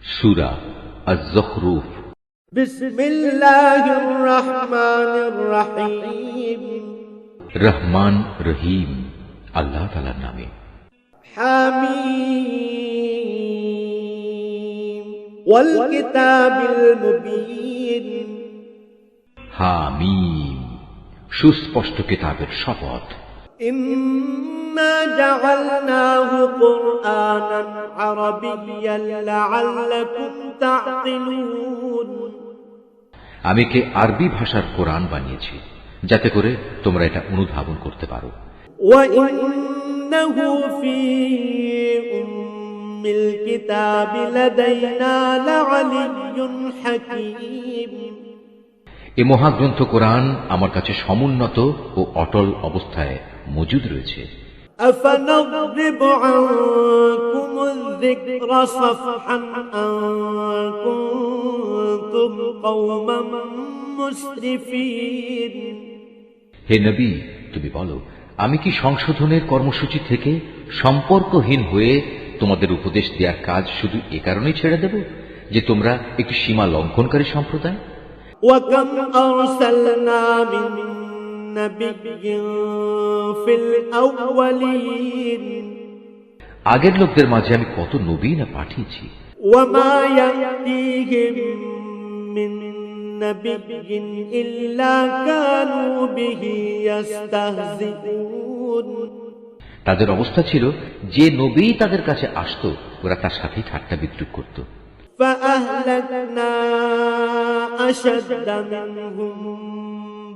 সূরা আয-যুখরুফ। বিসমিল্লাহির রহমানির রহিম। রহমান রহিম আল্লাহ তাআলার নামে। হামিম ওয়াল কিতাবিল মুবিন। হামিম সুস্পষ্ট কিতাবের শপথ। ইন্না জাআলনাহু কুরআনান আরাবিয়্যান লাআল্লাকুম তা'কিলুন। আমি কে আরবি ভাষার কোরআন বানিয়েছি যাতে করে তোমরা এটা অনুধাবন করতে পারো। ওয়া ইন্নাহু ফী উম্মিল কিতাবি লাদাইনা লাআলিয়্যুন হাকীম। এ মহাগ্রন্থ কোরআন আমার কাছে সমুন্নত ও অটল অবস্থায় মজুদ রয়েছে। আফানাযরিবু আনকুমুয যিকরা সাফহান আন কুনতুম কওমান মুসরিফিন। হে নবী, তুমি বলো, আমি কি সংশোধনের কর্মসূচি থেকে সম্পর্কহীন হয়ে তোমাদের উপদেশ দেওয়ার কাজ শুধু এ কারণেই ছেড়ে দেব যে তোমরা একটি সীমা লঙ্ঘনকারী সম্প্রদায়? وَكَمْ أَرْسَلْنَا مِن نَّبِيٍّ فِي الْأَوَّلِينَ। আগের লোকদের মাঝে আমি কত নবী না পাঠিয়েছি। وَمَا يَأْتِيهِم مِّن نَّبِيٍّ إِلَّا كَانُوا بِهِ يَسْتَهْزِئُونَ। তাদের অবস্থা ছিল যে নবী তাদের কাছে আসত ওরা তার সাথে ঠাট্টা বিদ্রুপ করত। فأهلكنا أشد منهم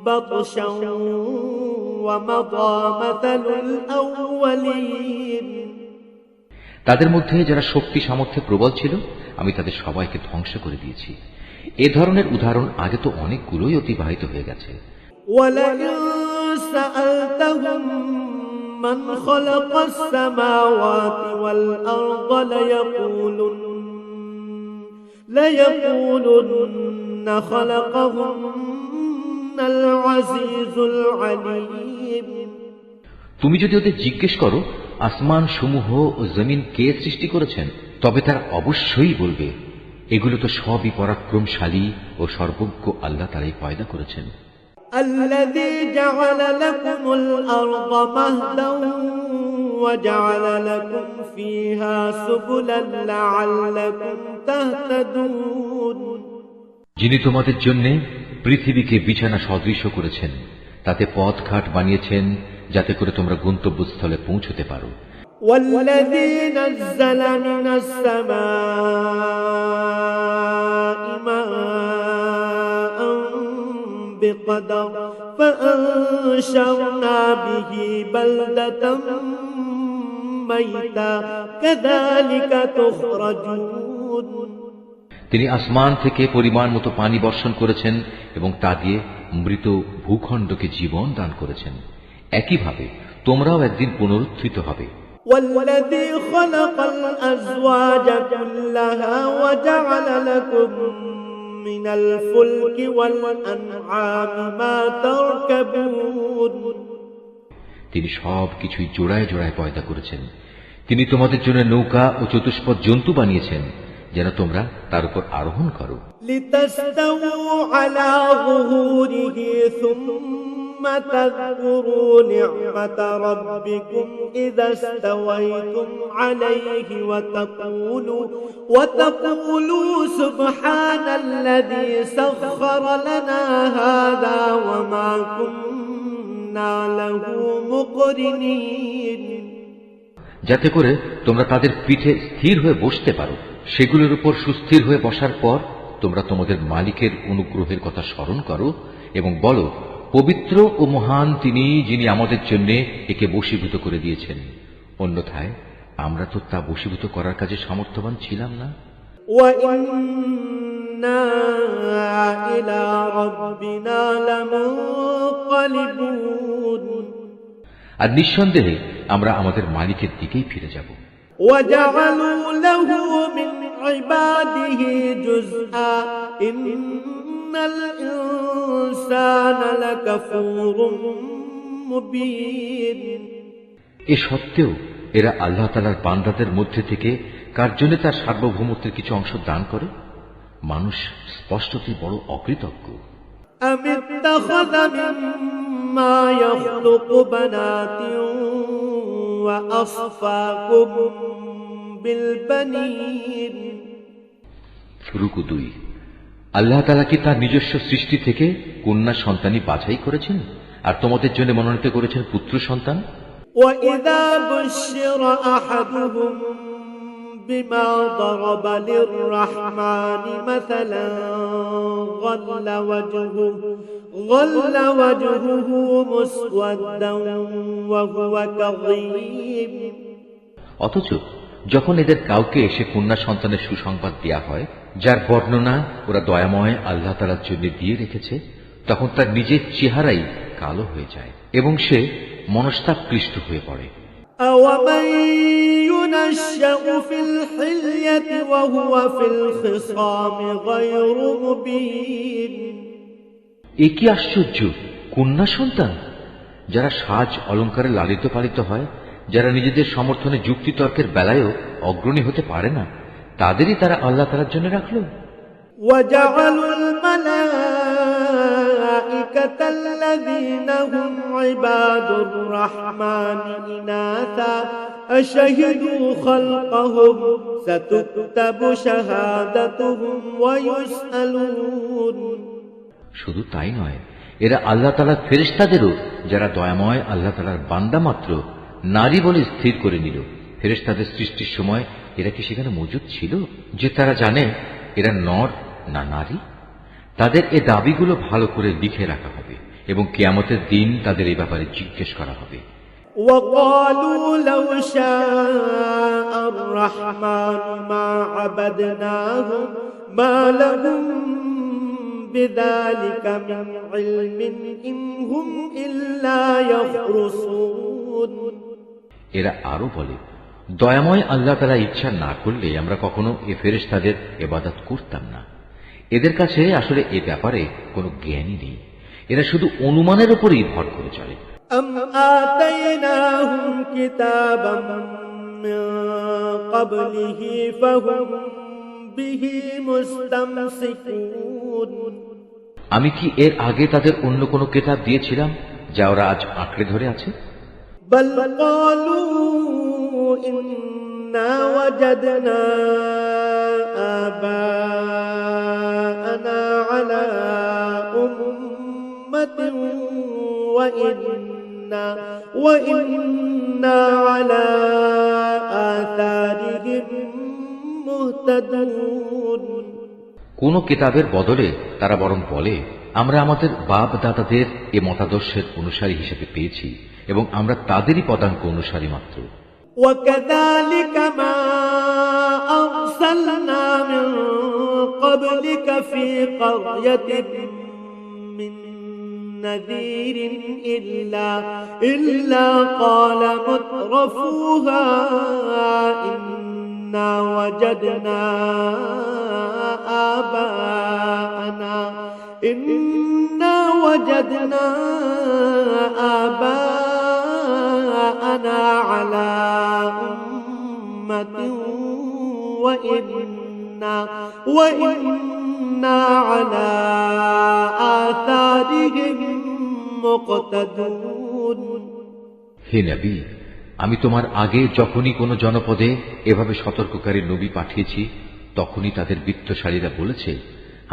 بطشا ومضى مثل الأولين। তাদের মধ্যে যারা শক্তি সামর্থ্যে প্রবল ছিল আমি তাদের সবাইকে ধ্বংস করে দিয়েছি। এ ধরনের উদাহরণ আগে তো অনেকগুলোই অতিবাহিত হয়ে গেছে। ولئن سألتهم من خلق السماوات والأرض ليقولن خلقهن العزيز العليم। তুমি যদি ওদের জিজ্ঞেস করো আসমান সমূহ ও জমিন কে সৃষ্টি করেছেন, তবে তারা অবশ্যই বলবে এগুলো তো সবই পরাক্রমশালী ও সর্বজ্ঞ আল্লাহ তাআলাই পয়দা করেছেন। الذي جعل لكم الأرض مهدا وجعل لكم فيها سبلا لعلكم تهتدون। যিনি তোমাদের জন্য পৃথিবীকে বিছানা সদৃশ করেছেন, তাতে পথঘাট বানিয়েছেন যাতে করে তোমরা গন্তব্যস্থলে পৌঁছতে পারো। والذي نزل من السماء ماء بقدر فأنشرنا به بلدة ميتا كذلك تخرجون। তিনি আসমান থেকে পরিমাণ মতো পানি বর্ষণ করেছেন এবং তা দিয়ে মৃত ভূখণ্ডকে জীবন দান করেছেন। একইভাবে তোমরাও একদিন পুনরুত্থিত হবে। والذي خلق الأزواج كلها وجعل لكم من الفلك والأنعام ما تركبون। তিনি সব কিছুই জোড়ায় জোড়ায় পয়দা করেছেন। তিনি তোমাদের জন্য নৌকা ও চতুষ্পদ জন্তু বানিয়েছেন যেন তোমরা তার উপর আরোহণ করো। لتستووا على ظهوره ثم تذكروا نعمة ربكم إذا استويتم عليه وتقولوا سبحان الذي سخر لنا هذا وما كنا له مقرنين। যাতে করে তোমরা তাদের পিঠে স্থির হয়ে বসতে পারো। সেগুলোর উপর সুস্থির হয়ে বসার পর তোমরা তোমাদের মালিকের অনুগ্রহের কথা স্মরণ করো এবং বলো, পবিত্র ও মহান তিনি, যিনি আমাদের জন্য একে বশীভূত করে দিয়েছেন। অন্যথায় আমরা তো তা বশীভূত করার কাজে সামর্থ্যবান ছিলাম না। وَإِنَّا إِلَى رَبِّنَا لَمُنقَلِبُونَ। আর নিঃসন্দেহে আমরা আমাদের মালিকের দিকেই ফিরে যাব। وَجَعَلُوا لَهُ مِنْ عِبَادِهِ جُزْءًا إِنَّ الْإِنسَانَ لَكَفُورٌ مُبِينٌ। এ সত্ত্বেও এরা আল্লাহ তাআলার বান্দাদের মধ্যে থেকে কার জন্য তার সার্বভৌমত্বের কিছু অংশ দান করে? মানুষ স্পষ্টতই বড় অকৃতজ্ঞ। أم اتخذ مما يخلق بنات وأصفاكم بالبنين রুকু 2। আল্লাহ তাআলা কি তার নিজস্ব সৃষ্টি থেকে কন্যা সন্তানই বাছাই করেছেন আর তোমাদের জন্য মনোনীত করেছেন পুত্র সন্তান? وإذا بشر أحدهم بما ضرب للرحمن مثلا ظل وجهه مسودا وهو كظيم অথচ যখন এদের কাউকে এসে কন্যা সন্তানের সুসংবাদ দেয়া হয়, যার বর্ণনা ওরা দয়াময় আল্লাহ তাআলার জন্য দিয়ে রেখেছে, তখন তার নিজের চেহারাই কালো হয়ে যায় এবং সে মনস্তাপকৃষ্ট হয়ে পড়ে। أَوَمَن يُنَشَّأُ فِي الْحِلْيَةِ وَهُوَ فِي الْخِصَامِ غَيْرُ مُبِينٍ এ কি আশ্চর্য! কন্যা সন্তান যারা সাজ অলঙ্কারে লালিত পালিত হয়, যারা নিজেদের সমর্থনে যুক্তিতর্কের বেলায়ও অগ্রণী হতে পারে না, তাদেরই তারা আল্লাহ তাআলার জন্য রাখল। وَجَعَلُوا الْمَلَائِكَةَ الَّذِينَ هُمْ عِبَادُ الرَّحْمَنِ إِنَاثًا أَشَهِدُوا خَلْقَهُمْ سَتُكْتَبُ شَهَادَتُهُمْ وَيُسْأَلُونَ শুধু তাই নয়, এরা আল্লাহ তাআলার ফেরেশতাদেরও, যারা দয়াময় আল্লাহ তাআলার বান্দা মাত্র, নারী বলে স্থির করে নিল। ফেরেশতাদের সৃষ্টির সময় এরা কি সেখানে মজুদ ছিল যে তারা জানে এরা নর না নারী? তাদের এ দাবিগুলো ভালো করে লিখে রাখা হবে এবং কিয়ামতের দিন তাদের এই ব্যাপারে জিজ্ঞেস করা হবে। وَقَالُوا لَوْ شَاءَ الرَّحْمَنُ مَا عَبَدْنَاهُمْ مَا لَهُم بِذَلِكَ مِنْ عِلْمٍ إِنْ هُمْ إِلَّا يَخْرُصُونَ এরা আরো বলে, দয়াময় আল্লাহ তাআলা ইচ্ছা না করলে আমরা কখনো এ ফেরেশতাদের ইবাদত করতাম না। এদের কাছে আসলে এ ব্যাপারে কোনো জ্ঞানই নেই, এরা শুধু অনুমানের উপরই ভর করে চলে। أَمْ آتَيْنَاهُمْ كِتَابًا مِّن قَبْلِهِ فَهُمْ بِهِ مُسْتَمْسِكُونَ আমি কি এর আগে তাদের অন্য কোনো কিতাব দিয়েছিলাম যা ওরা আজ আঁকড়ে ধরে আছে? بَلْ قَالُوا إِنَّا وَجَدْنَا آبَاءَنَا عَلَى أُمَّةٍ وَإِنَّا عَلَى آثَارِهِم مُهْتَدُونَ কোন কিতাবের বদলে তারা বরং বলে, আমরা আমাদের বাপ দাদাদের এ মতাদর্শের অনুসারী হিসেবে পেয়েছি এবং আমরা তাদেরই পদাঙ্ক অনুসারী মাত্র। وَكَذَلِكَ مَا أَرْسَلْنَا مِن قَبْلِكَ فِي قَرْيَةٍ مِّن نَّذِيرٍ إِلَّا قَالَ مُتْرَفُوهَا إِنَّا وَجَدْنَا آباءنا على أمة وإنا على آثارهم مقتدون হে নবী, আমি তোমার আগে যখনই কোনো জনপদে এভাবে সতর্ককারী নবী পাঠিয়েছি, তখনই তাদের বিত্তশালীরা বলেছে,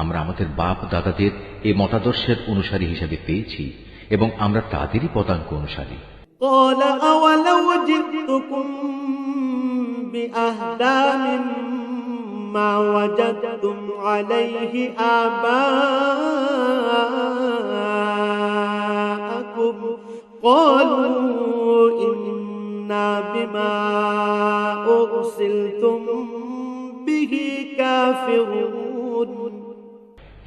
আমরা আমাদের বাপ দাদাদের এই মতাদর্শের অনুসারী হিসেবে পেয়েছি এবং আমরা তাদেরই পদাঙ্ক অনুসারী। قال أولو جئتكم بأهدى مما وجدتم عليه آباءكم قالوا إنا بما أرسلتم به كافرون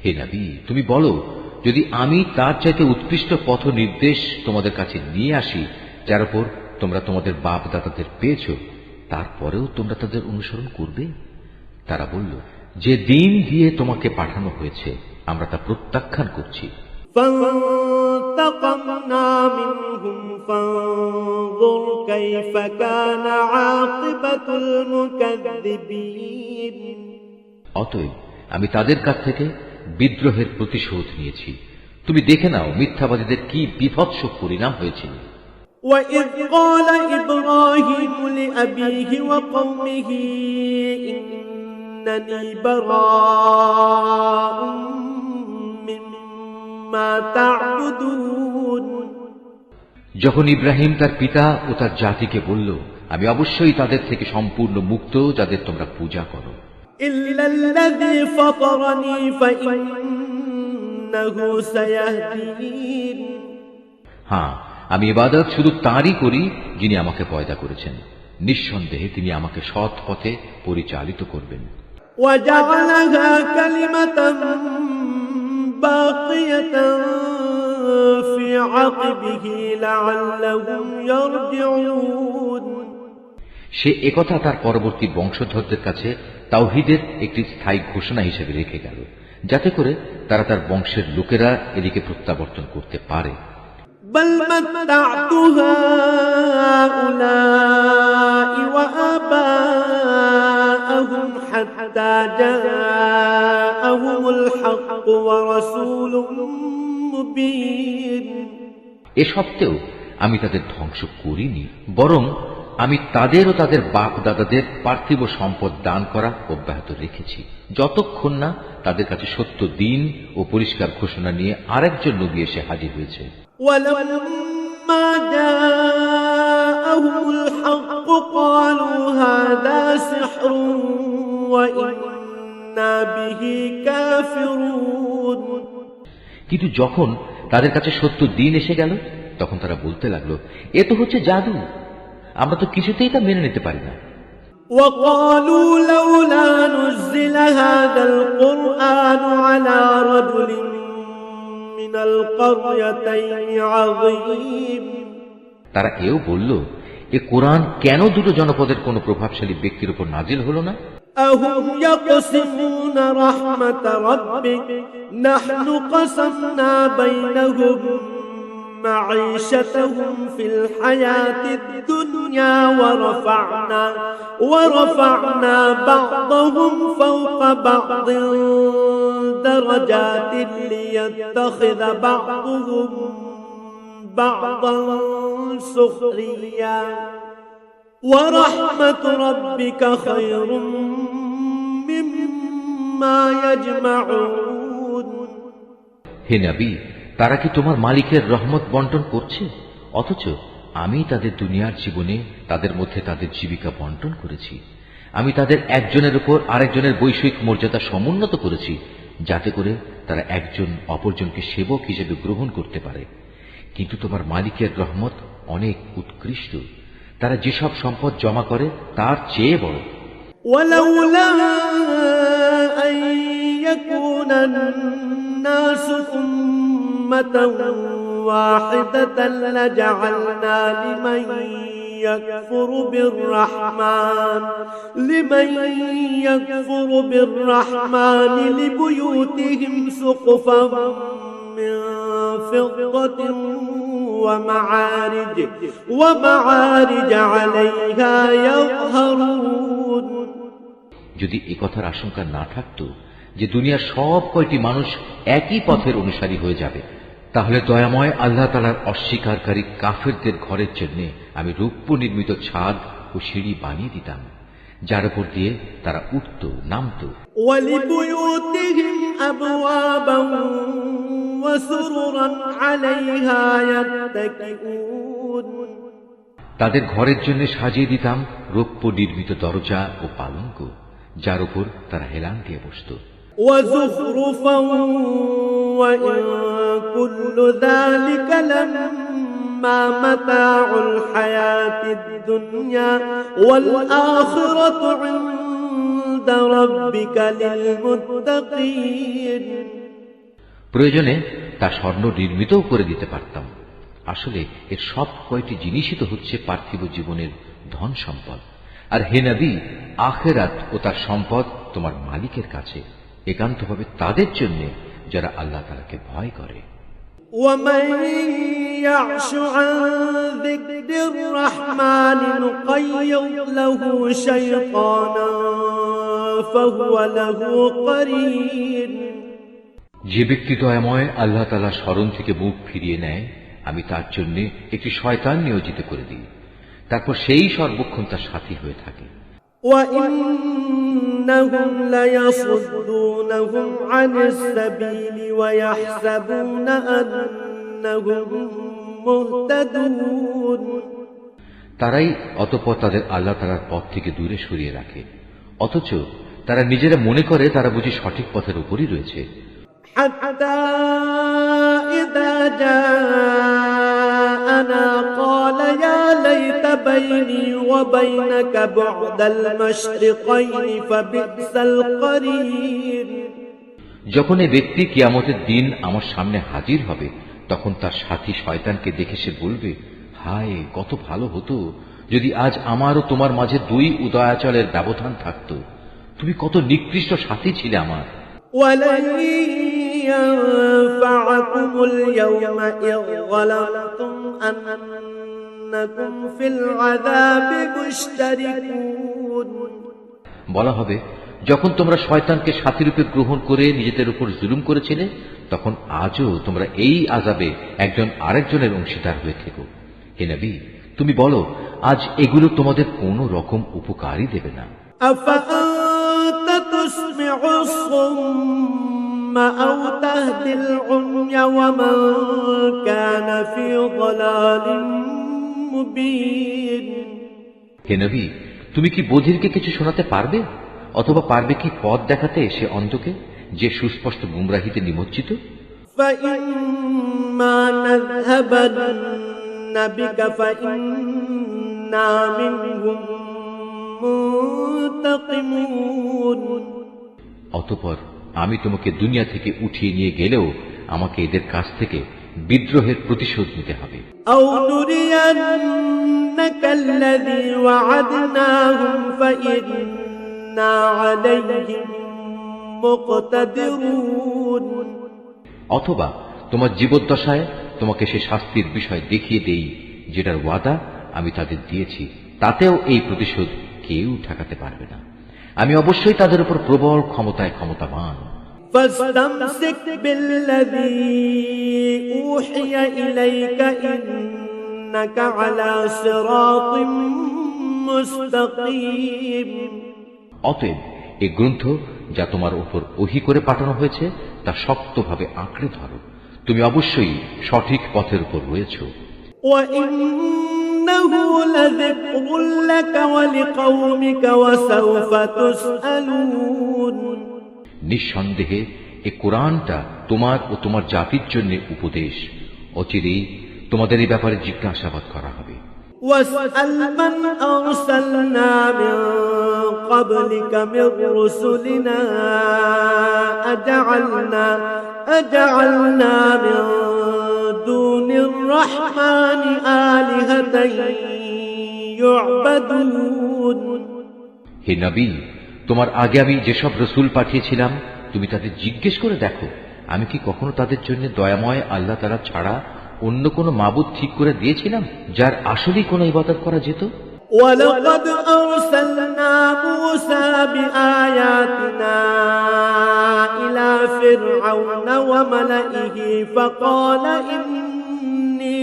হে নবী, তুমি বলো, যদি আমি তার চাইতে উৎকৃষ্ট পথ নির্দেশ তোমাদের কাছে নিয়ে আসি যার উপর তোমরা তোমাদের বাপ দাদাদের পেয়েছ, তারপরেও তোমরা তাদের অনুসরণ করবে? তারা বলল, যে দিন দিয়ে তোমাকে পাঠানো হয়েছে আমরা তা প্রত্যাখ্যান করছি। فانتقمنا منهم فانظر كيف كان عاقبة المكذبين অতএব আমি তাদের কাছ থেকে বিদ্রোহের প্রতিশোধ নিয়েছি। তুমি দেখে নাও মিথ্যাবাদীদের কি বিভৎস পরিণাম হয়েছিল। وإذ قال إبراهيم لأبيه وقومه إنني براء مما تعبدون যখন ইব্রাহিম তার পিতা ও তার জাতিকে বলল, আমি অবশ্যই তাদের থেকে সম্পূর্ণ মুক্ত যাদের তোমরা পূজা করো, إلا الذي فطرني فإنه سيهدين হ্যাঁ, আমি ইবাদত শুধু তাঁরই করি যিনি আমাকে পয়দা করেছেন। নিঃসন্দেহে তিনি আমাকে সৎ পথে পরিচালিত করবেন। وجعلها كلمة باقية في عقبه لعلهم يرجعون সে একথা তার পরবর্তী বংশধরদের কাছে তাওহীদের একটি স্থায়ী ঘোষণা হিসেবে রেখে গেল, যাতে করে তারা তার বংশের লোকেরা এদিকে প্রত্যাবর্তন করতে পারে। بل متعت هؤلاء وآباءهم حتى جاءهم الحق ورسول مبين এ সত্ত্বেও আমি তাদের ধ্বংস করিনি, বরং আমি তাদের ও তাদের বাপ দাদাদের পার্থিব সম্পদ দান করা অব্যাহত রেখেছি, যতক্ষণ না তাদের কাছে সত্য দিন ও পরিষ্কার ঘোষণা নিয়ে আরেকজন নবী এসে হাজির হয়েছে। ولما جاءهم الحق قالوا هذا سحر وإنا به كافرون কিন্তু যখন তাদের কাছে সত্য দিন এসে গেল, তখন তারা বলতে লাগলো, এ তো হচ্ছে জাদু, আমরা তো কিছুতেই তা মেনে নিতে পারি না। وقالوا لولا نزل هذا القرآن على رجل من القريتين عظيم তারা এও বলল, এ কোরআন কেন দুটো জনপদের কোন প্রভাবশালী ব্যক্তির উপর নাজিল হলো না? أهم يقسمون رحمة ربك نحن قسمنا بينهم معيشتهم في الحياة الدنيا ورفعنا بعضهم فوق بعض درجات ليتخذ بعضهم بعضا سخريا ورحمة ربك خير مما يجمعون হে নবী, তারা কি তোমার মালিকের রহমত বন্টন করছে, অথচ আমি তাদের দুনিয়ার জীবনে তাদের মধ্যে তাদের জীবিকা বন্টন করেছি। আমি তাদের একজনের উপর আরেকজনের বৈষয়িক মর্যাদা সমুন্নত করেছি, যাতে করে তারা একজন অপরজনকে সেবক হিসেবে গ্রহণ করতে পারে। কিন্তু তোমার মালিকের রহমত অনেক উৎকৃষ্ট, তারা যেসব সম্পদ জমা করে তার চেয়ে বড়। ولولا أن يكون الناس أمة واحدة لجعلنا لمن يكفر بالرحمن لبيوتهم سقفا من فضة ومعارج عليها يظهرون যদি এ কথার আশঙ্কা না থাকত যে দুনিয়ার সব কয়টি মানুষ একই পথের অনুসারী হয়ে যাবে, তাহলে দয়াময় আল্লাহ তাআলার অস্বীকারী কাফেরদের ঘরের জন্য আমি রৌপ্য নির্মিত ছাদ ও সিঁড়ি বানিয়ে দিতাম, যার উপর দিয়ে তারা উঠত নামত। وَلِبُيُوتِهِمْ أَبْوَابًا وَسُرُرًا عَلَيْهَا يَتَّكِئُونَ তাদের ঘরের জন্য সাজিয়ে দিতাম রৌপ্য নির্মিত দরজা ও পালঙ্ক, যার উপর তারা হেলান দিয়ে বসত। وَزُخْرُفًا وَإِن كُلُّ ذَلِكَ لَمَّا مَتَاعُ الْحَيَاةِ الدُّنْيَا وَالْآخِرَةُ عِندَ رَبِّكَ لِلْمُتَّقِينَ প্রয়োজনে তা স্বর্ণ নির্মিতও করে দিতে পারতাম। আসলে এর সব কয়টি জিনিসই তো হচ্ছে পার্থিব জীবনের ধন সম্পদ। আর হে নবী, আখিরাত ও তার সম্পদ তোমার মালিকের কাছে, একান্তভাবে তাদের জন্য যারা আল্লাহ তাআলাকে ভয় করে। ومن يعش عن ذكر الرحمن نقيض له شيطانا فهو له قرين যে ব্যক্তি দয়াময় আল্লাহ তাআলা স্মরণ থেকে মুখ ফিরিয়ে নেয়, আমি তার জন্য একটি শয়তান নিয়োজিত করে দিই, তারপর সেই সর্বক্ষণ তার সাথী হয়ে থাকে। وإنهم ليصدونهم عن السبيل ويحسبون أنهم مهتدون তারাই অতঃপর তাদের আল্লাহ তাআলার পথ থেকে দূরে সরিয়ে রাখে, অথচ তারা নিজেরা মনে করে তারা বুঝি সঠিক পথের উপরই রয়েছে। حتى إذا جاءنا قال يا ليت بيني وبينك بعد المشرقين فبئس القرين যখন এই ব্যক্তি কিয়ামতের দিন আমার সামনে হাজির হবে, তখন তার সাথী শয়তানকে দেখে সে বলবে, হায়, কত ভালো হতো যদি আজ আমার ও তোমার মাঝে দুই উদয়াচলের ব্যবধান থাকত। তুমি কত নিকৃষ্ট সাথী ছিলে আমার। ولن ينفعكم اليوم إذ ظلمتم أنكم في العذاب مشتركون বলা হবে, যখন তোমরা শয়তানকে সাথীরূপে গ্রহণ করে নিজেদের উপর জুলুম করেছিলে, তখন আজও তোমরা এই আযাবে একজন আরেকজনের অংশীদার হয়ে থেকো। হে নবী, তুমি বলো, আজ এগুলো তোমাদের কোনো রকম উপকারই দেবে না। أفأنت تسمع الصم أو تهدي العمي ومن كان في ضلال مبين হে নবী, তুমি কি বধিরকে কিছু শোনাতে পারবে, অথবা পারবে কি পথ দেখাতে সে অন্ধকে, যে সুস্পষ্ট গুমরাহিতে নিমজ্জিত? فإما نذهبن بك فإنا منهم منتقمون অতঃপর আমি তোমাকে দুনিয়া থেকে উঠিয়ে নিয়ে গেলেও আমাকে এদের কাছ থেকে বিদ্রোহের প্রতিশোধ নিতে হবে। أو نرينك الذي وعدناهم فإنا عليهم مقتدرون অথবা তোমার জীবদ্দশায় তোমাকে সে শাস্তির বিষয় দেখিয়ে দেই যেটার ওয়াদা আমি তাদের দিয়েছি, তাতেও এই প্রতিশোধ কেউ ঠেকাতে পারবে না। আমি অবশ্যই তাদের উপর প্রবল ক্ষমতায় ক্ষমতাবান। فاستمسك بالذي أوحي إليك إنك على صراط مستقيم অতএব এই গ্রন্থ যা তোমার উপর ওহী করে পাঠানো হয়েছে তা শক্তভাবে আঁকড়ে ধরো, তুমি অবশ্যই সঠিক পথের উপর রয়েছ। وإنه لذكر لك ولقومك وسوف تسألون নিঃসন্দেহে এ কোরআনটা তোমার ও তোমার জাতির জন্য উপদেশ, অচিরেই তোমাদের এই ব্যাপারে জিজ্ঞাসাবাদ করা হবে। واسأل من أرسلنا من قبلك من رسلنا أجعلنا من دون الرحمن آلهة يعبدون হে নবী, তোমার আগে আমি যেসব রসুল পাঠিয়েছিলাম তুমি তাদের জিজ্ঞেস করে দেখো, আমি কি কখনো তাদের জন্য দয়াময় আল্লাহ তাআলা ছাড়া অন্য কোনো মাবুদ ঠিক করে দিয়েছিলাম যার আসলেই কোনো ইবাদত করা যেত? ولقد أرسلنا موسى بآياتنا إلى فرعون وملئه فقال إني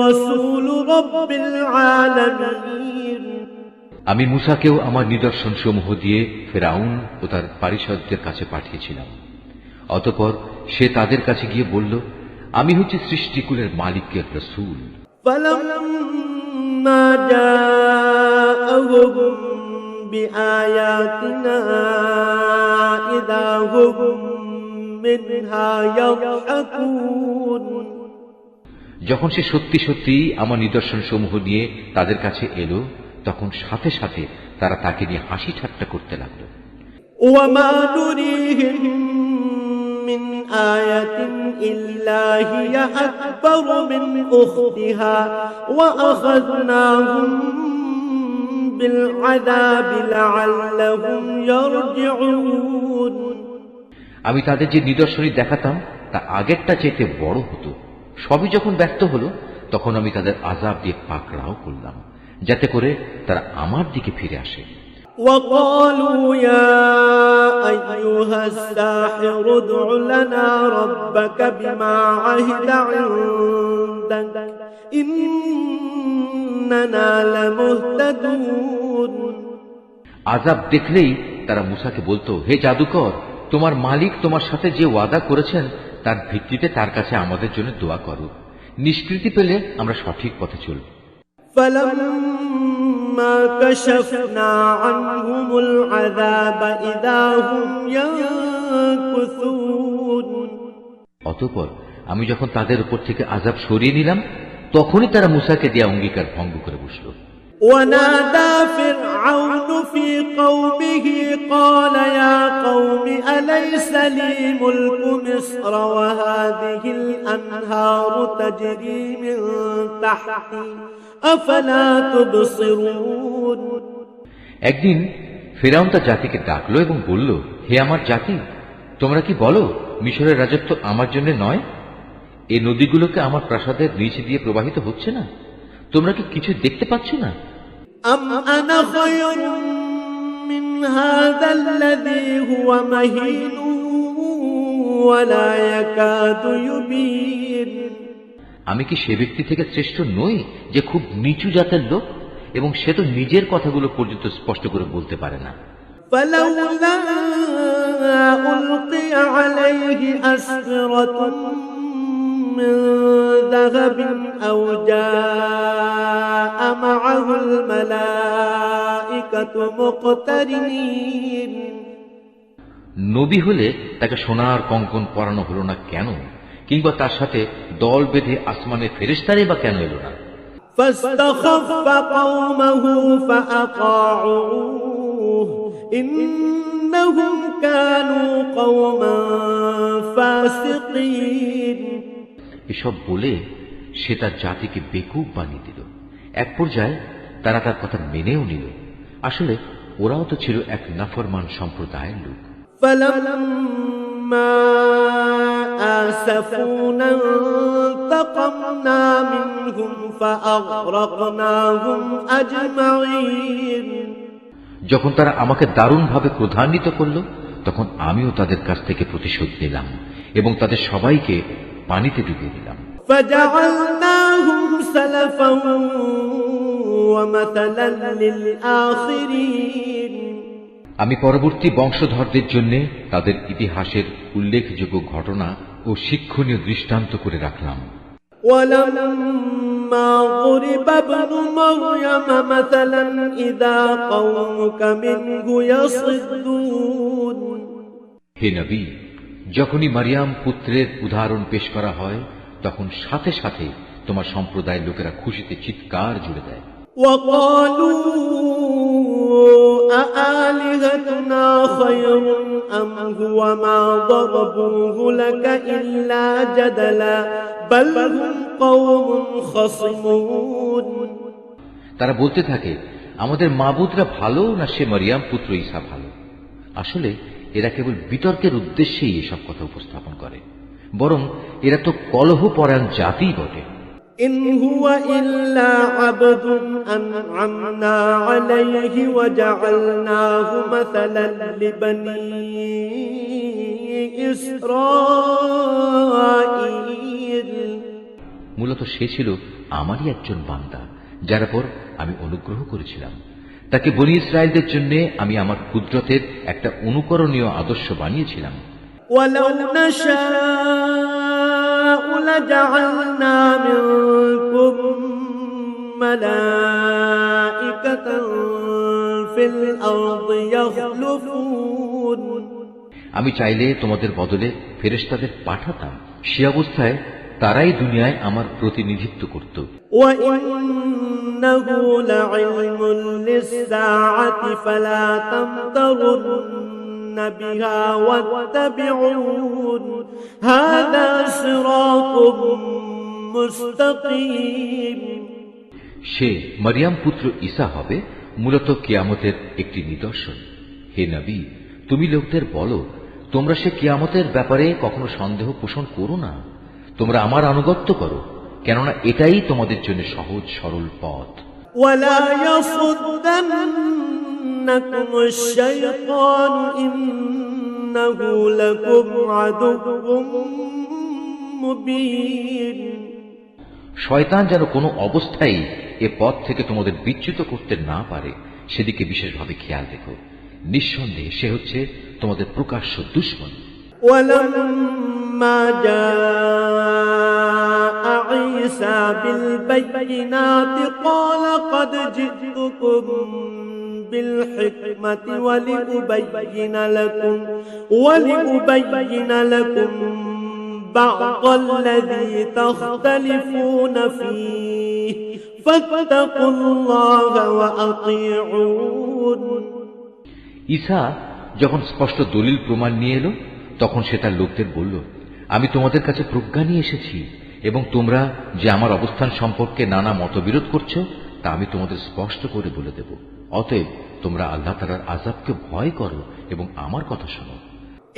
رسول رب العالمين আমি মুসাকেও আমার নিদর্শন সমূহ দিয়ে ফেরাউন ও তার পারিষদদের কাছে পাঠিয়েছিলাম। অতঃপর সে তাদের কাছে গিয়ে বলল, আমি হচ্ছি সৃষ্টিকুলের মালিকের রসূল। فلما جاءهم بآياتنا إذا هم منها يضحكون যখন সে সত্যি সত্যি আমার নিদর্শন সমূহ নিয়ে তাদের কাছে এলো, তখন সাথে সাথে তারা তাকে নিয়ে হাসি ঠাট্টা করতে লাগলো। وما نريهم من آية إلا هي أكبر من أختها وأخذناهم بالعذاب لعلهم يرجعون আমি তাদের যে নিদর্শনী দেখাতাম তা আগেরটা চাইতে বড় হতো। সবই যখন ব্যর্থ হলো তখন আমি তাদের আযাব দিয়ে পাকড়াও করলাম, যাতে করে তারা আমার দিকে ফিরে আসে। وقالوا يا أيها الساحر ادع لنا ربك بما عهد عندك إننا لمهتدون। আযাব দেখলেই তারা মূসাকে বলতো, হে জাদুকর, তোমার মালিক তোমার সাথে যে ওয়াদা করেছেন তার ভিত্তিতে তার কাছে আমাদের জন্য দোয়া করো। নিষ্কৃতি পেলে আমরা সঠিক পথে চলব। فلما كشفنا عنهم العذاب إذا هم ينكثون। অতঃপর আমি যখন তাদের উপর থেকে আযাব সরিয়ে নিলাম তখনই তারা মূসাকে দেয়া অঙ্গীকার ভঙ্গ করে বসল। ونادى فرعون في قومه قال يا قوم أليس لي ملك مصر وهذه الأنهار تجري من تحتي أفلا تبصرون। একদিন ফিরআউন তার জাতিকে ডাকলো এবং বলল, হে আমার জাতি, তোমরা কি বলো মিশরের রাজত্ব আমার জন্য নয়? এই নদীগুলোকে আমার প্রাসাদের নিচে দিয়ে প্রবাহিত হচ্ছে না? তোমরা কি কিছু দেখতে পাচ্ছ না? أم أنا خير من هذا الذي هو مهين ولا يكاد يبين। আমি কি সে ব্যক্তি থেকে শ্রেষ্ঠ নই যে খুব নিচু জাতের লোক এবং সে তো নিজের কথাগুলো পর্যন্ত স্পষ্ট করে বলতে পারে না? فلولا ألقي عليه أسورة من ذهب أو جاء معه الملائكة مقترنين। নবী হলে তাকে সোনার কঙ্কন পরানো হলো না কেন, কিংবা তার সাথে দল বেঁধে আসমানের ফেরেশতারাই বা কেন এলো না? فاستخف قومه فأطاعوه إنهم كانوا قوما فاسقين। এসব বলে সে তার জাতিকে বেকুব বানিয়ে দিল। এক পর্যায়ে তারা তার কথা মেনেও নিল। আসলে ওরাও তো ছিল এক নাফরমান সম্প্রদায়ের লোক। فلما آسفونا انتقمنا منهم فأغرقناهم أجمعين। যখন তারা আমাকে দারুণভাবে ক্রোধান্বিত করল তখন আমিও তাদের কাছ থেকে প্রতিশোধ নিলাম এবং তাদের সবাইকে পানিতে ডুবিয়ে দিলাম। فجعلناهم سلفا ومثلا للآخرين। আমি পরবর্তী বংশধরদের জন্য তাদের ইতিহাসের উল্লেখযোগ্য ঘটনা ও শিক্ষণীয় দৃষ্টান্ত করে রাখলাম। ولما ضرب ابن مريم مثلا إذا قومك منه يصدون। হে নবী, যখনই মারিয়াম পুত্রের উদাহরণ পেশ করা হয় তখন সাথে সাথে তোমার সম্প্রদায়ের লোকেরা খুশিতে চিৎকার জুড়ে দেয়। وقالوا أآلهتنا خير أم هو ما ضربوه لك إلا جدلا بل هم قوم خصمون। তারা বলতে থাকে, আমাদের মাবুদরা ভালো না সে মারিয়াম পুত্র ঈসা ভালো? আসলে এরা কেবল বিতর্কের উদ্দেশ্যেই এসব কথা উপস্থাপন করে, বরং এরা তো কলহপরায়ণ জাতি বটে। إن هو إلا عبد أنعمنا عليه وجعلناه مثلا لبني إسرائيل। মূলত সে ছিল আমারই একজন বান্দা যার উপর আমি অনুগ্রহ করেছিলাম। তাকে বনী ইসরায়েলদের জন্য আমি আমার কুদরতের একটা অনুকরণীয় আদর্শ বানিয়েছিলাম। ولو نشاء لجعلنا منكم ملائكة في الأرض يخلفون। আমি চাইলে তোমাদের বদলে ফেরেশতাদের পাঠাতাম, সে অবস্থায় তারাই দুনিয়ায় আমার প্রতিনিধিত্ব করত। وإنه لعلم للساعة فلا تمترن بها واتبعون هذا صراط مستقيم। সে মারিয়াম পুত্র ঈসা হবে মূলত কিয়ামতের একটি নিদর্শন। হে নবী, তুমি লোকদের বলো, তোমরা সে কিয়ামতের ব্যাপারে কখনো সন্দেহ পোষণ করো না, তোমরা আমার আনুগত্য করো, কেননা এটাই তোমাদের জন্য সহজ সরল পথ। ولا يصدنكم الشيطان إنه لكم عدو مبين। শয়তান যেন কোনো অবস্থায় এ পথ থেকে তোমাদের বিচ্যুত করতে না পারে সেদিকে বিশেষভাবে খেয়াল রেখো। নিঃসন্দেহে সে হচ্ছে তোমাদের প্রকাশ্য দুশমন। ولما جاء عيسى بالبينات قال قد جئتكم بالحكمة ولأبين لكم بعض الذي تختلفون فيه فاتقوا الله وأطيعون। ঈসা যখন স্পষ্ট দলিল প্রমাণ নিয়ে এলো তখন সে তার লোকদের বলল, আমি তোমাদের কাছে প্রজ্ঞা নিয়ে এসেছি এবং তোমরা যে আমার অবস্থান সম্পর্কে নানা মতবিরোধ করছো তা আমি তোমাদের স্পষ্ট করে বলে দেব। অতএব তোমরা আল্লাহ তাআলার আযাবকে ভয় করো এবং আমার কথা শোনো।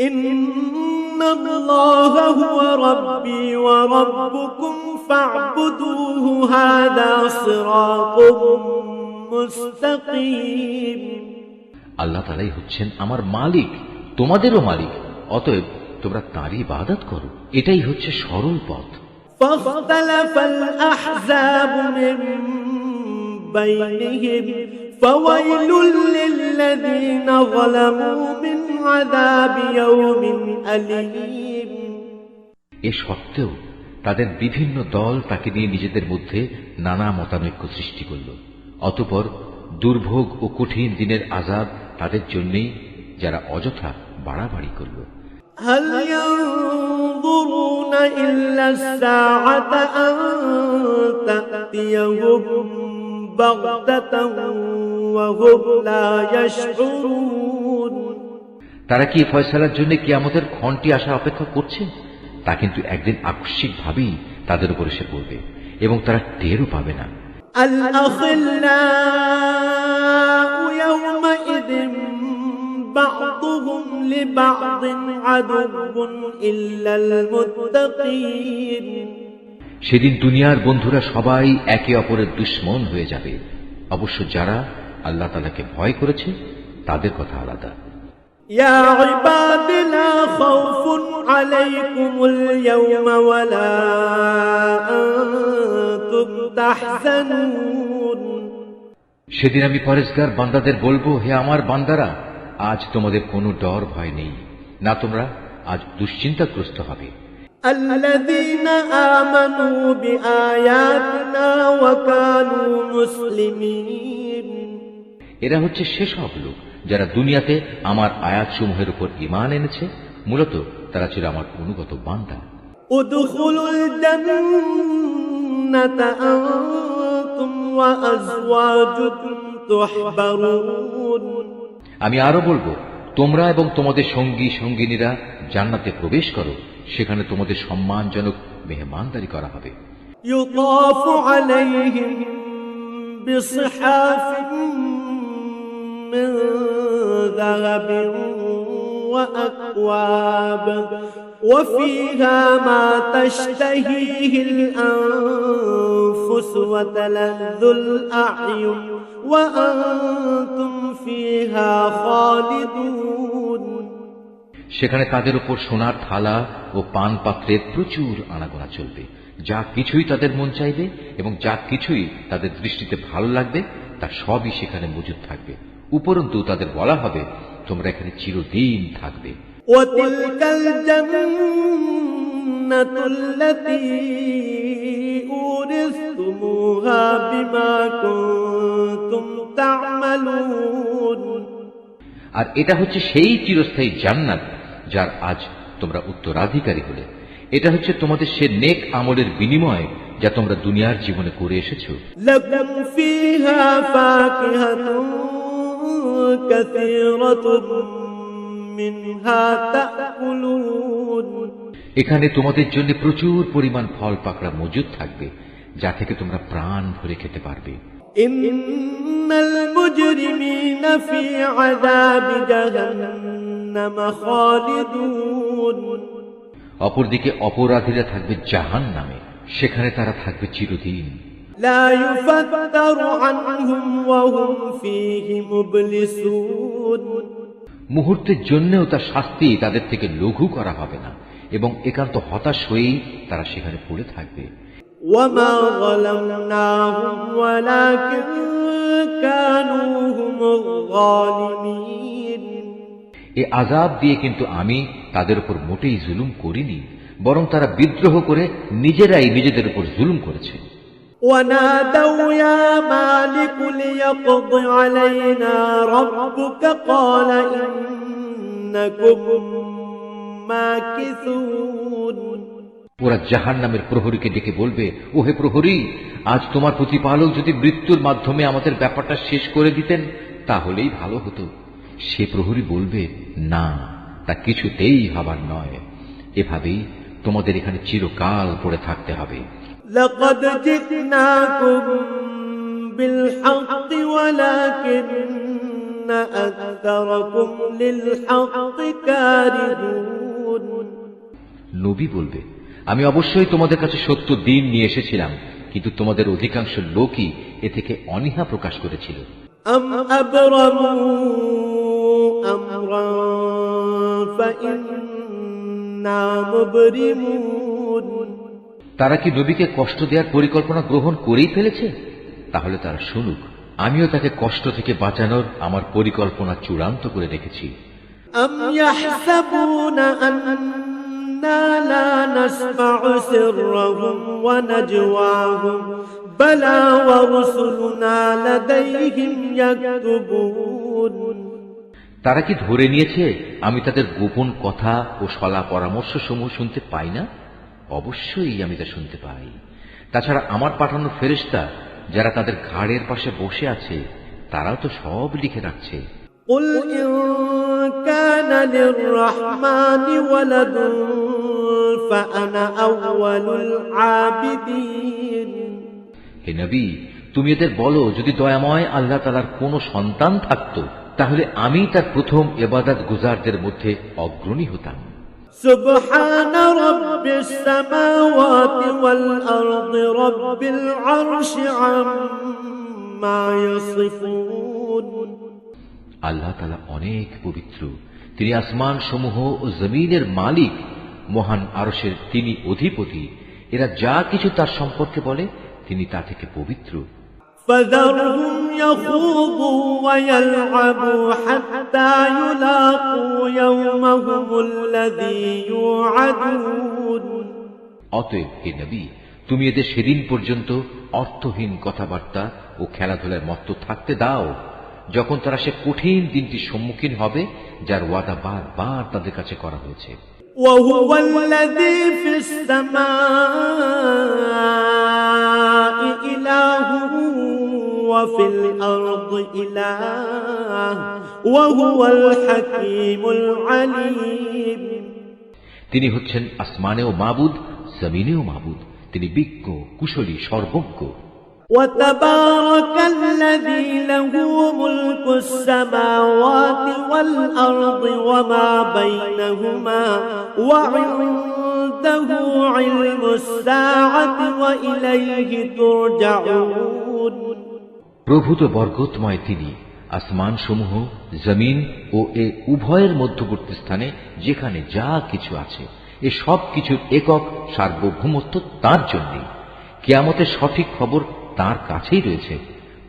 ইন্নাল্লাহা হুয়া রাব্বী ওয়া রাব্বুকুম ফা'বুদুহু হাযা সিরাতুম মুস্তাকিম। আল্লাহ তাআলাই হচ্ছেন আমার মালিক, তোমাদেরও মালিক, অতএব তোমরা তাঁরই ইবাদত করো, এটাই হচ্ছে সরল পথ। ফাখতালাফাল আহযাবু মিন বাইনিহিম ফাওয়াইলুল লিল্লাযীনা যালামু মিন আযাবি ইয়াওমিন আলীম। এ সত্ত্বেও তাদের বিভিন্ন দল তাকে নিয়ে নিজেদের মধ্যে নানা মতানৈক্য সৃষ্টি করল। অতঃপর দুর্ভোগ ও কঠিন দিনের আযাব তাদের জন্যই যারা অযথা বাড়াবাড়ি করল। হাল ইয়ানযুরুনা ইল্লা আস-সাআতা আন তা'তিয়াহুম বাগতাতান ওয়া হুম লা ইয়াশউরুন। তারা কি ফয়সালার জন্য কিয়ামতের ক্ষণটি আসা অপেক্ষা করছে? তা কিন্তু একদিন আকস্মিকভাবেই তাদের উপর এসে পড়বে এবং তারা টেরও পাবে না। الأخلاء يومئذ بعضهم لبعض عدو إلا المتقين। সেদিন দুনিয়ার বন্ধুরা সবাই একে অপরের দুশমন হয়ে যাবে, অবশ্য যারা আল্লাহ তাআলাকে ভয় করেছে তাদের কথা আলাদা। يا عباد لا خوف عليكم اليوم ولا أنتم تحزنون। সেদিন আমি পরেশগার বান্দাদের বলবো, হে আমার বান্দারা, আজ তোমাদের কোনো ডর ভয় নেই, না তোমরা আজ দুশ্চিন্তাগ্রস্ত হবে। الذين آمنوا بآياتنا وكانوا مسلمين। এরা হচ্ছে সেসব লোক যারা দুনিয়াতে আমার আয়াতসমূহের উপর ঈমান এনেছে, মূলত তারা ছিল আমার অনুগত বান্দা। ادخلوا الجنة أنتم وأزواجكم تحبرون। আমি আরো বলবো, তোমরা এবং তোমাদের সঙ্গী সঙ্গিনীরা জান্নাতে প্রবেশ করো, সেখানে তোমাদের সম্মানজনক মেহমানদারি করা হবে। يطاف عليهم بصحاف من ذهب وأكواب وفيها ما تشتهيه الأنفس وتلذ الأعين وأنتم فيها خالدون। সেখানে তাদের উপর সোনার থালা ও পান পাত্রের প্রচুর আনাগোনা চলবে, যা কিছুই তাদের মন চাইবে এবং যা কিছুই তাদের দৃষ্টিতে ভালো লাগবে তা সবই সেখানে মজুদ থাকবে। উপরন্তু তাদের বলা হবে, তোমরা এখানে চিরদিন থাকবে। وتلك الجنة التي أورثتموها بما كنتم تعملون। আর এটা হচ্ছে সেই চিরস্থায়ী জান্নাত যার আজ তোমরা উত্তরাধিকারী হলে। এটা হচ্ছে তোমাদের সে নেক আমলের বিনিময় যা তোমরা দুনিয়ার জীবনে করে এসেছো। لكم فيها فاكهة كثيرة منها تأكلون। এখানে তোমাদের জন্য প্রচুর পরিমাণ ফল পাকড়া মজুদ থাকবে, যা থেকে তোমরা প্রাণ ভরে খেতে পারবে। إن المجرمين في عذاب جهنم خالدون অপরদিকে অপরাধীরা থাকবে জাহান্নামে, সেখানে তারা থাকবে চিরদিন। لا يفتر عنهم وهم فيه مبلسون মুহূর্তের জন্যেও তার শাস্তি তাদের থেকে লঘু করা হবে না এবং একান্ত হতাশ হয়েই তারা সেখানে পড়ে থাকবে। وما ظلمناهم ولكن كانوا هم الظالمين এ আযাব দিয়ে কিন্তু আমি তাদের উপর মোটেই জুলুম করিনি, বরং তারা বিদ্রোহ করে নিজেরাই নিজেদের উপর জুলুম করেছে। ونادوا يا مالك ليقض علينا ربك قال إنكم ماكثون ওরা জাহান্নামের প্রহরীকে ডেকে বলবে, ওহে প্রহরী, আজ তোমার প্রতিপালক যদি মৃত্যুর মাধ্যমে আমাদের ব্যাপারটা শেষ করে দিতেন তাহলেই ভালো হতো। সে প্রহরী বলবে, না, তা কিছুতেই হবার নয়, এভাবেই তোমাদের এখানে চিরকাল পড়ে থাকতে হবে। لقد جئناكم بالحق ولكن أكثركم للحق كارهون নবী বলবে, আমি অবশ্যই তোমাদের কাছে সত্য দিন নিয়ে এসেছিলাম, কিন্তু তোমাদের অধিকাংশ লোকই এ থেকে অনীহা প্রকাশ করেছিল। أم أبرموا أمرا فإنا مبرمون তারা কি নবীকে কষ্ট দেওয়ার পরিকল্পনা গ্রহণ করেই ফেলেছে? তাহলে তারা শুনুক, আমিও তাকে কষ্ট থেকে বাঁচানোর আমার পরিকল্পনা চূড়ান্ত করে রেখেছি। أم يحسبون أننا لا نسمع سرهم ونجواهم بلى ورسلنا لديهم يكتبون তারা কি ধরে নিয়েছে আমি তাদের গোপন কথা ও সলা পরামর্শ সমূহ শুনতে পাই না? অবশ্যই আমি তা শুনতে পাই। তাছাড়া আমার পাঠানো ফেরেশতা যারা তাদের ঘাড়ের পাশে বসে আছে তারাও তো সব লিখে রাখছে। قل إن كان للرحمن ولد فأنا أول العابدين হে নবী, তুমি এদের বলো, যদি দয়াময় আল্লাহ তাআলার কোনো সন্তান থাকতো তাহলে আমি তার প্রথম ইবাদত গুজারদের মধ্যে অগ্রণী হতাম। سبحان رب السماوات والأرض رب العرش عما يصفون আল্লাহ তাআলা অনেক পবিত্র, তিনি আসমান সমূহ ও জমিনের মালিক, মহান আরশের তিনি অধিপতি। এরা যা কিছু তার সম্পর্কে বলে তিনি তা থেকে পবিত্র। فذرهم يخوضوا ويلعبوا حتى يلاقوا يومهم الذي يوعدون অতএব হে নবী, তুমি এদের সেদিন পর্যন্ত অর্থহীন কথাবার্তা ও খেলাধুলার মত্ত থাকতে দাও, যখন তারা সে কঠিন দিনটির সম্মুখীন হবে যার ওয়াদা বারবার তাদের কাছে করা হয়েছে। وهو الذي في السماء إله وفي الأرض إله وهو الحكيم العليم তিনি হচ্ছেন আসমানেও মাবুদ, জমিনেও মাবুদ, তিনি বিজ্ঞ, কুশলী, সর্বজ্ঞ। وتبارك الذي له ملك السماوات والأرض وما بينهما وعنده علم الساعة وإليه ترجعون প্রভূত বরকতময় তিনি, আসমান সমূহ, জমিন ও এ উভয়ের মধ্যবর্তী স্থানে যেখানে যা কিছু আছে এ সব কিছুর একক সার্বভৌমত্ব তাঁর জন্যই। কিয়ামতের সঠিক খবর তাঁর কাছেই রয়েছে।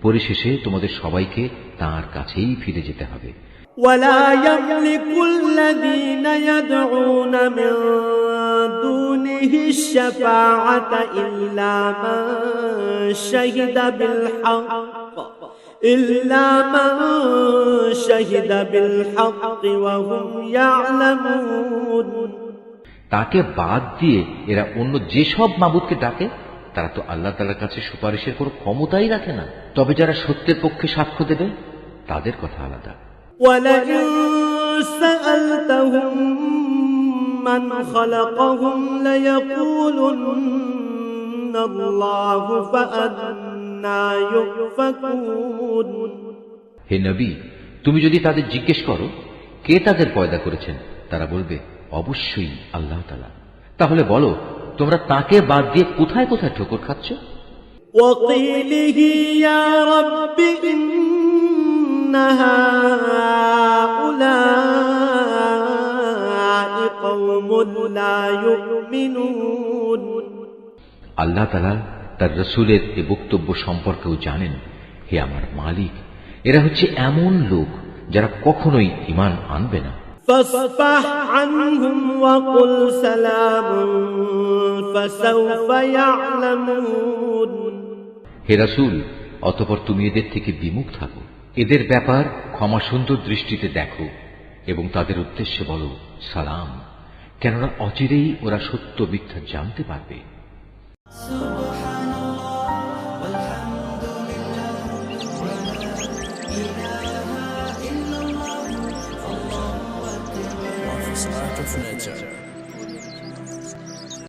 পরিশেষে তোমাদের সবাইকে তাঁর কাছেই ফিরে যেতে হবে। ولا يملك الذين يدعون من دونه الشفاعة إلا من شهد بالحق وهم يعلمون তাকে বাদ দিয়ে এরা অন্য যেসব মাবুদকে ডাকে তারা তো আল্লাহ তাআলার কাছে সুপারিশের কোনো ক্ষমতাই রাখে না। তবে যারা সত্যের পক্ষে সাক্ষ্য দেবে তাদের কথা আলাদা। ولئن سألتهم من خلقهم ليقولن الله فأنى يؤفكون হে নবী, তুমি যদি তাদের জিজ্ঞেস করো কে তাদের পয়দা করেছেন? তারা বলবে, অবশ্যই আল্লাহ তাআলা। তাহলে বলো, তোমরা তাকে বাদ দিয়ে কোথায় কোথায় ঠোকর খাচ্ছ? وقيله يا رب إن هؤلاء قوم لا يؤمنون আল্লাহ তাআলা তার রাসূলের এ বক্তব্য সম্পর্কেও জানেন, হে আমার মালিক, এরা হচ্ছে এমন লোক যারা কখনোই ঈমান আনবে না। فاصفح عنهم وقل سلام فسوف يعلمون হে রাসূল, অতঃপর তুমি এদের থেকে বিমুখ থাকো, এদের ব্যাপার ক্ষমা সুন্দর দৃষ্টিতে দেখো এবং তাদের উদ্দেশ্যে বলো সালাম, কেননা অচিরেই ওরা সত্য মিথ্যা জানতে পারবে।